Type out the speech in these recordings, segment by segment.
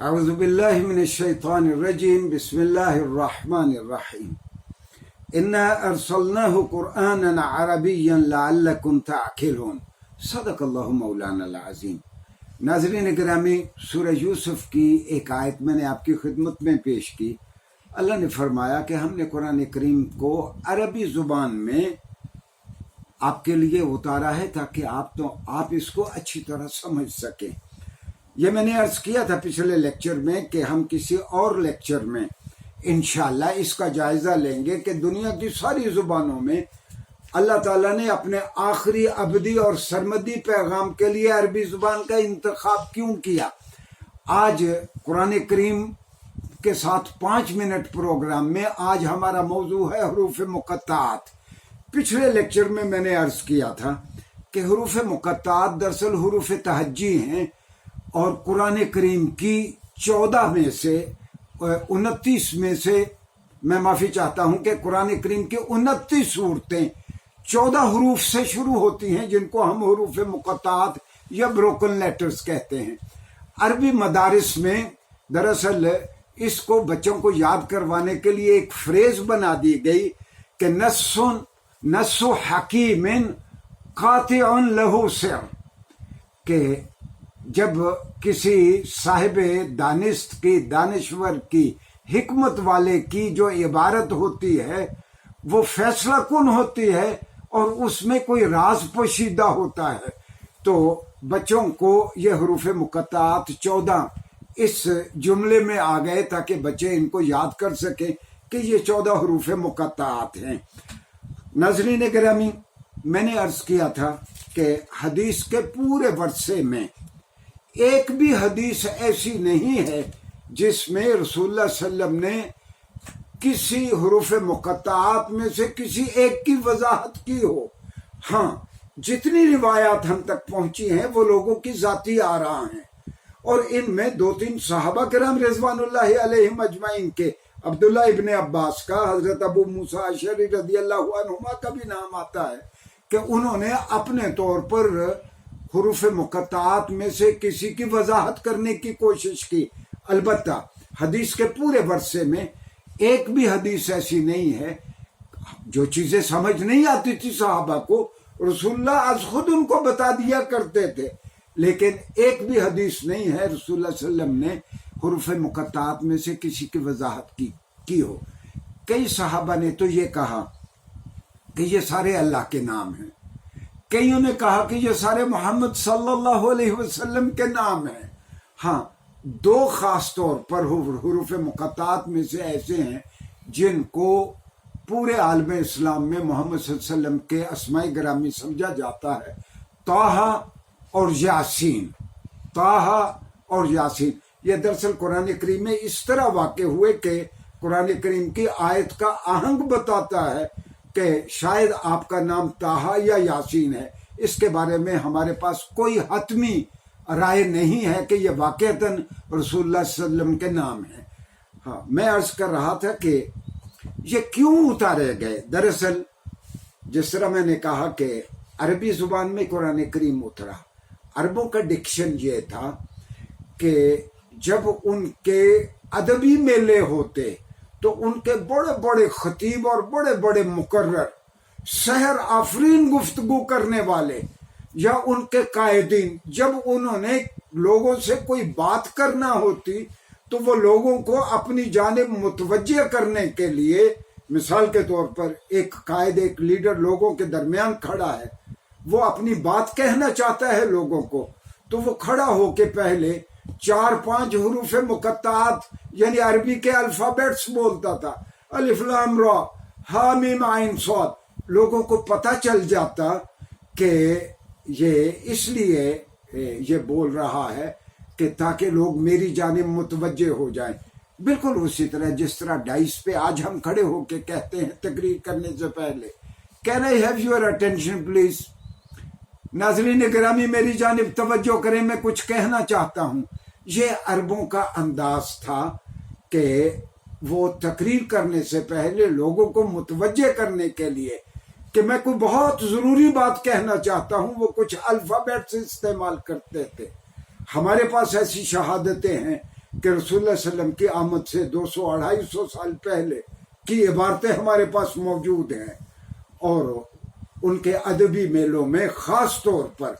اعوذ باللہ من الشیطان الرجیم بسم اللہ الرحمن الرحیم انا ارسلناہ قرآنا عربیا لعلکم تعقلون صدق اللہ مولانا العظیم۔ ناظرین گرامی، سورہ یوسف کی ایک آیت میں نے آپ کی خدمت میں پیش کی۔ اللہ نے فرمایا کہ ہم نے قرآن کریم کو عربی زبان میں آپ کے لیے اتارا ہے تاکہ آپ اس کو اچھی طرح سمجھ سکیں۔ یہ میں نے عرض کیا تھا پچھلے لیکچر میں کہ ہم کسی اور لیکچر میں انشاءاللہ اس کا جائزہ لیں گے کہ دنیا کی ساری زبانوں میں اللہ تعالیٰ نے اپنے آخری ابدی اور سرمدی پیغام کے لیے عربی زبان کا انتخاب کیوں کیا۔ آج قرآن کریم کے ساتھ 5 منٹ پروگرام میں آج ہمارا موضوع ہے حروف مقطعات۔ پچھلے لیکچر میں نے عرض کیا تھا کہ حروف مقطعات دراصل حروف تہجی ہیں اور قرآن کریم کی 14 میں سے 29 میں سے میں معافی چاہتا ہوں کہ قرآن کریم کی 29 صورتیں 14 حروف سے شروع ہوتی ہیں جن کو ہم حروف مقطعات یا بروکن لیٹرز کہتے ہیں۔ عربی مدارس میں دراصل اس کو بچوں کو یاد کروانے کے لیے ایک فریز بنا دی گئی کہ نص حکیم قاطع لہ سر، کہ جب کسی صاحب دانست کی، دانشور کی، حکمت والے کی جو عبارت ہوتی ہے وہ فیصلہ کن ہوتی ہے اور اس میں کوئی راز پوشیدہ ہوتا ہے، تو بچوں کو یہ حروف مقطعات 14 اس جملے میں آ گئے تاکہ بچے ان کو یاد کر سکیں کہ یہ 14 حروف مقطعات ہیں۔ ناظرین گرامی، میں نے عرض کیا تھا کہ حدیث کے پورے ورثے میں ایک بھی حدیث ایسی نہیں ہے جس میں رسول اللہ صلی اللہ علیہ وسلم نے کسی حروف مقطعات میں سے کسی ایک کی وضاحت کی ہو۔ ہاں، جتنی روایات ہم تک پہنچی ہیں وہ لوگوں کی ذاتی آراء ہیں، اور ان میں 2-3 صحابہ کرام رضوان اللہ علیہم اجمعین کے، عبداللہ ابن عباس کا، حضرت ابو موسیٰ اشعری رضی اللہ عنہما کا بھی نام آتا ہے کہ انہوں نے اپنے طور پر حروف مقطعات میں سے کسی کی وضاحت کرنے کی کوشش کی۔ البتہ حدیث کے پورے ورثے میں ایک بھی حدیث ایسی نہیں ہے۔ جو چیزیں سمجھ نہیں آتی تھی صحابہ کو، رسول اللہ از خود ان کو بتا دیا کرتے تھے، لیکن ایک بھی حدیث نہیں ہے رسول اللہ صلی اللہ علیہ وسلم نے حروف مقطعات میں سے کسی کی وضاحت کی ہو۔ کئی صحابہ نے تو یہ کہا کہ یہ سارے اللہ کے نام ہیں، کئیوں نے کہا کہ یہ سارے محمد صلی اللہ علیہ وسلم کے نام ہیں۔ ہاں، 2 خاص طور پر حروف مقطعات میں سے ایسے ہیں جن کو پورے عالم اسلام میں محمد صلی اللہ علیہ وسلم کے اسماء گرامی سمجھا جاتا ہے، طٰہٰ اور یاسین۔ طٰہٰ اور یاسین یہ دراصل قرآن کریم میں اس طرح واقع ہوئے کہ قرآن کریم کی آیت کا آہنگ بتاتا ہے کہ شاید آپ کا نام طٰہٰ یا یاسین ہے۔ اس کے بارے میں ہمارے پاس کوئی حتمی رائے نہیں ہے کہ یہ واقعتاً رسول اللہ صلی اللہ علیہ وسلم کے نام ہیں۔ ہاں، میں عرض کر رہا تھا کہ یہ کیوں اتارے گئے۔ دراصل جس طرح میں نے کہا کہ عربی زبان میں قرآن کریم اترا، عربوں کا ڈکشن یہ تھا کہ جب ان کے ادبی میلے ہوتے تو ان کے بڑے بڑے خطیب اور بڑے بڑے مقرر، سحر آفرین گفتگو کرنے والے یا ان کے قائدین، جب انہوں نے لوگوں سے کوئی بات کرنا ہوتی تو وہ لوگوں کو اپنی جانب متوجہ کرنے کے لیے، مثال کے طور پر ایک قائد، ایک لیڈر لوگوں کے درمیان کھڑا ہے، وہ اپنی بات کہنا چاہتا ہے لوگوں کو، تو وہ کھڑا ہو کے پہلے 4-5 حروف مقطعات یعنی عربی کے الفابیٹس بولتا تھا، الف لام را ہا میم عین صاد۔ لوگوں کو پتہ چل جاتا کہ یہ اس لیے یہ بول رہا ہے کہ تاکہ لوگ میری جانب متوجہ ہو جائیں۔ بالکل اسی طرح جس طرح ڈائس پہ آج ہم کھڑے ہو کے کہتے ہیں تقریر کرنے سے پہلے، can I have your attention plays. ناظرین گرامی میری جانب توجہ کریں، میں کچھ کہنا چاہتا ہوں۔ یہ عربوں کا انداز تھا کہ وہ تقریر کرنے سے پہلے لوگوں کو متوجہ کرنے کے لیے کہ میں کوئی بہت ضروری بات کہنا چاہتا ہوں، وہ کچھ الفابیٹس استعمال کرتے تھے۔ ہمارے پاس ایسی شہادتیں ہیں کہ رسول اللہ صلی اللہ علیہ وسلم کی آمد سے 200-250 سال پہلے کی عبارتیں ہمارے پاس موجود ہیں، اور ان کے ادبی میلوں میں خاص طور پر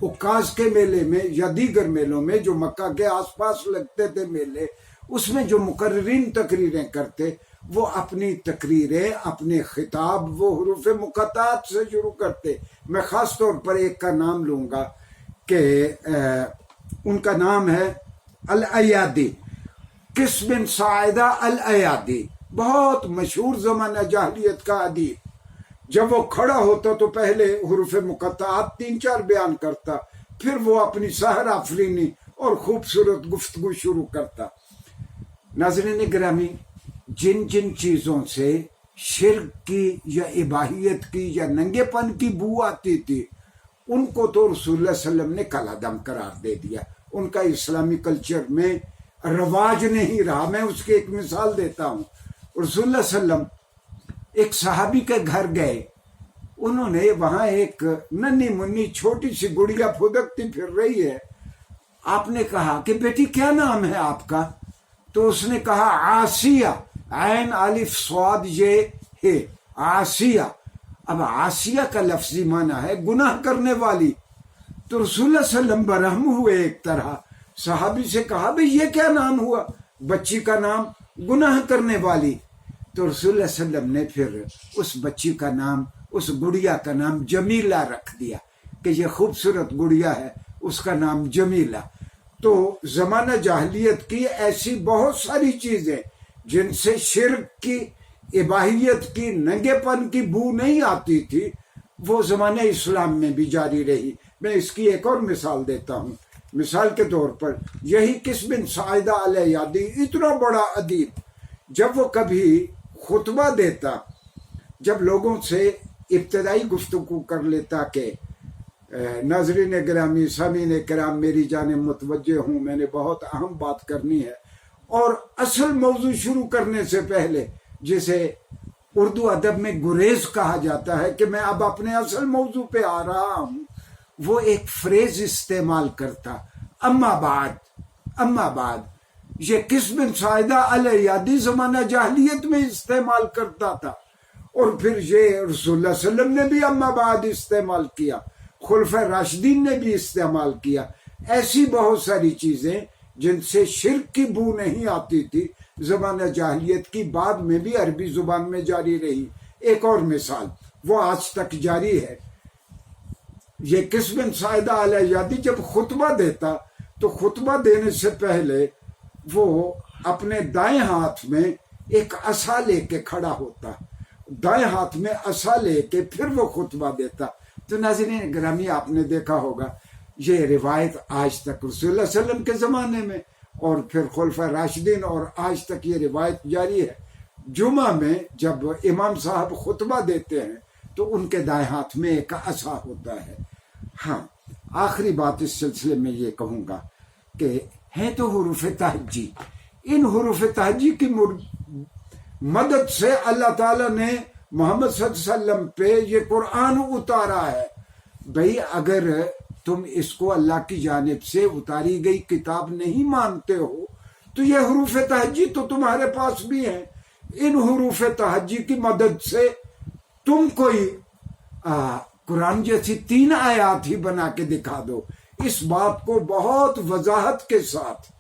عکاظ کے میلے میں یا دیگر میلوں میں جو مکہ کے آس پاس لگتے تھے میلے، اس میں جو مقررین تقریریں کرتے وہ اپنی تقریریں، اپنے خطاب وہ حروف مقطعات سے شروع کرتے۔ میں خاص طور پر ایک کا نام لوں گا کہ ان کا نام ہے الایادی، قس بن ساعدہ الایادی، بہت مشہور زمانہ جاہلیت کا ادیب۔ جب وہ کھڑا ہوتا تو پہلے حروف مقطعات 3-4 بیان کرتا، پھر وہ اپنی سحر آفرینی اور خوبصورت گفتگو شروع کرتا۔ ناظرین گرامی، جن جن چیزوں سے شرک کی یا اباہیت کی یا ننگے پن کی بو آتی تھی، ان کو تو رسول اللہ صلی اللہ علیہ وسلم نے کالعدم قرار دے دیا، ان کا اسلامی کلچر میں رواج نہیں رہا۔ میں اس کی ایک مثال دیتا ہوں۔ رسول اللہ صلی اللہ علیہ وسلم ایک صحابی کے گھر گئے، انہوں نے وہاں ایک ننھی منی چھوٹی سی گڑیا پھدکتی پھر رہی ہے۔ آپ نے کہا کہ بیٹی کیا نام ہے آپ کا؟ تو اس نے کہا عاصیہ، عین الف صاد یہ ہے عاصیہ۔ اب عاصیہ کا لفظی معنی ہے گناہ کرنے والی۔ تو رسول اللہ صلی اللہ علیہ وسلم برہم ہوئے ایک طرح، صحابی سے کہا بھئی یہ کیا نام ہوا؟ بچی کا نام گناہ کرنے والی۔ تو رسول اللہ صلی اللہ علیہ وسلم نے پھر اس بچی کا نام، اس گڑیا کا نام جمیلہ رکھ دیا کہ یہ خوبصورت گڑیا ہے، اس کا نام جمیلہ۔ تو زمانہ جاہلیت کی ایسی بہت ساری چیزیں جن سے شرک کی، اباہیت کی، ننگے پن کی بو نہیں آتی تھی، وہ زمانہ اسلام میں بھی جاری رہی۔ میں اس کی ایک اور مثال دیتا ہوں۔ مثال کے طور پر یہی قس بن ساعدہ الایادی، اتنا بڑا ادیب، جب وہ کبھی خطبہ دیتا، جب لوگوں سے ابتدائی گفتگو کر لیتا کہ ناظرین گرامی، سامعین کرام، میری جانب متوجہ ہوں، میں نے بہت اہم بات کرنی ہے، اور اصل موضوع شروع کرنے سے پہلے، جسے اردو ادب میں گریز کہا جاتا ہے کہ میں اب اپنے اصل موضوع پہ آ رہا ہوں، وہ ایک فریز استعمال کرتا، اما بعد۔ یہ قس بن ساعدہ الایادی زمانہ جاہلیت میں استعمال کرتا تھا، اور پھر یہ رسول اللہ صلی اللہ علیہ وسلم نے بھی اما بعد استعمال کیا، خلفائے راشدین نے بھی استعمال کیا۔ ایسی بہت ساری چیزیں جن سے شرک کی بو نہیں آتی تھی، زمانہ جاہلیت کی بعد میں بھی عربی زبان میں جاری رہی۔ ایک اور مثال وہ آج تک جاری ہے۔ یہ قس بن ساعدہ الایادی جب خطبہ دیتا تو خطبہ دینے سے پہلے وہ اپنے دائیں ہاتھ میں ایک عصا لے کے کھڑا ہوتا، دائیں ہاتھ میں عصا لے کے پھر وہ خطبہ دیتا۔ تو ناظرین گرامی، آپ نے دیکھا ہوگا یہ روایت آج تک رسول اللہ صلی اللہ علیہ وسلم کے زمانے میں اور پھر خلفائے راشدین اور آج تک یہ روایت جاری ہے۔ جمعہ میں جب امام صاحب خطبہ دیتے ہیں تو ان کے دائیں ہاتھ میں ایک عصا ہوتا ہے۔ ہاں، آخری بات اس سلسلے میں یہ کہوں گا کہ ہیں تو حروف تہجی، ان حروف تہجی کی مدد سے اللہ تعالیٰ نے محمد صلی اللہ علیہ وسلم پہ یہ قرآن اتارا ہے۔ بھئی اگر تم اس کو اللہ کی جانب سے اتاری گئی کتاب نہیں مانتے ہو تو یہ حروف تہجی تو تمہارے پاس بھی ہیں۔ ان حروف تہجی کی مدد سے تم کوئی قرآن جیسی 3 آیات ہی بنا کے دکھا دو۔ اس بات کو بہت وضاحت کے ساتھ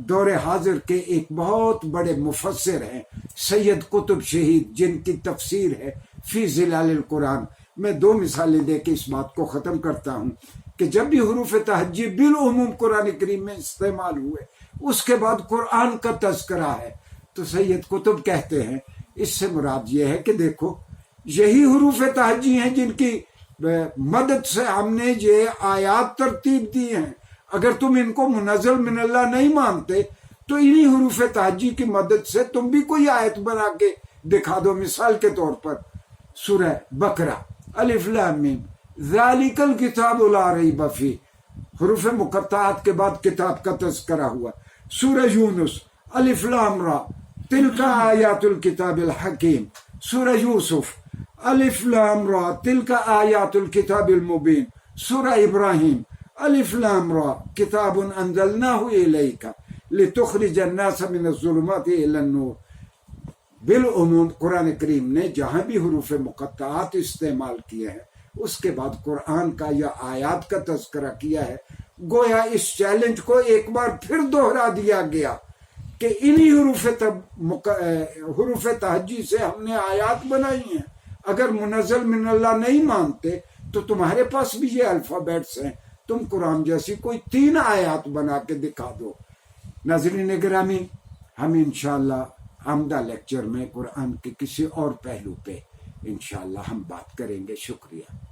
دور حاضر کے ایک بہت بڑے مفسر ہیں سید قطب شہید، جن کی تفسیر ہے فی ظلال القرآن۔ میں 2 مثالیں دے کے اس بات کو ختم کرتا ہوں کہ جب بھی حروف تہجی بالعموم قرآن کریم میں استعمال ہوئے، اس کے بعد قرآن کا تذکرہ ہے، تو سید قطب کہتے ہیں اس سے مراد یہ ہے کہ دیکھو یہی حروف تہجی ہیں جن کی مدد سے ہم نے یہ آیات ترتیب دی ہیں۔ اگر تم ان کو منزل من اللہ نہیں مانتے تو انہی حروف تہجی کی مدد سے تم بھی کوئی آیت بنا کے دکھا دو۔ مثال کے طور پر سورہ بقرہ الف لام میم ذالک الکتاب لا ریب فیہ، حروف مقطعات کے بعد کتاب کا تذکرہ ہوا۔ سورہ یونس الف لام را تلک آیات الکتاب الحکیم۔ سورہ یوسف الف لام را تلک آیات الکتاب المبین۔ سورہ ابراہیم الف لام را کتاب انزلناہ الیک لتخرج الناس من الظلمات الی النور. بالعموم قرآن کریم نے جہاں بھی حروف مقطعات استعمال کیے ہیں اس کے بعد قرآن کا یا آیات کا تذکرہ کیا ہے. گویا اس چیلنج کو ایک بار پھر دوہرا دیا گیا کہ انہی حروف تہجی سے ہم نے آیات بنائی ہیں. اگر منزل من اللہ نہیں مانتے تو تمہارے پاس بھی یہ الفابیٹس ہیں، تم قرآن جیسی کوئی 3 آیات بنا کے دکھا دو. ناظرین گرامی، ہم انشاءاللہ آمدہ لیکچر میں قرآن کے کسی اور پہلو پہ انشاءاللہ ہم بات کریں گے. شکریہ.